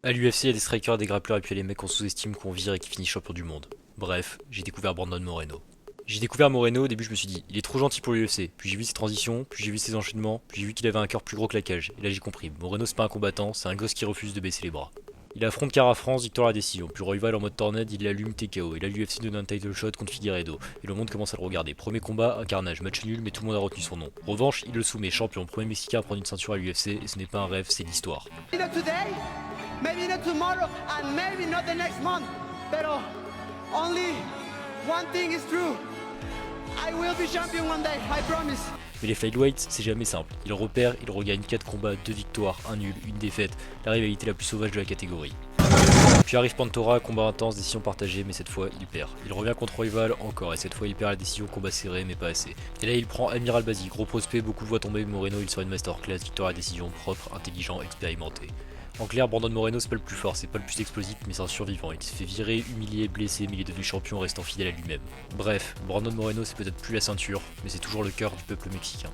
À l'UFC, il y a des strikers, des grappleurs et puis il y a les mecs qu'on sous-estime, qu'on vire et qui finissent champion du monde. Bref, j'ai découvert Brandon Moreno. J'ai découvert Moreno, au début je me suis dit, il est trop gentil pour l'UFC. Puis j'ai vu ses transitions, puis j'ai vu ses enchaînements, puis j'ai vu qu'il avait un cœur plus gros que la cage. Et là j'ai compris, Moreno c'est pas un combattant, c'est un gosse qui refuse de baisser les bras. Il affronte Cara France, victoire à la décision, puis Royval en mode tornade, il l'allume TKO, et là l'UFC donne un title shot contre Figueiredo, et le monde commence à le regarder. Premier combat, un carnage, match nul, mais tout le monde a retenu son nom. Revanche, il le soumet, champion, premier mexicain à prendre une ceinture à l'UFC, et ce n'est pas un rêve, c'est l'histoire. Maybe not tomorrow and maybe not the next month, pero only one thing is true. I will be champion one day, I promise. Mais les flyweights, c'est jamais simple. Il repère, il regagne 4 combats, 2 victoires, 1 nul, une défaite, la rivalité la plus sauvage de la catégorie. Puis arrive Pantora, combat intense, décision partagée, mais cette fois il perd. Il revient contre Royval encore, et cette fois il perd la décision, combat serré, mais pas assez. Et là il prend Amiral Bazi, gros prospect, beaucoup le voient tomber, Moreno il sort une masterclass, victoire à décision, propre, intelligent, expérimenté. En clair, Brandon Moreno c'est pas le plus fort, c'est pas le plus explosif, mais c'est un survivant. Il s'est fait virer, humilié, blessé, mais il est devenu champion en restant fidèle à lui-même. Bref, Brandon Moreno c'est peut-être plus la ceinture, mais c'est toujours le cœur du peuple mexicain.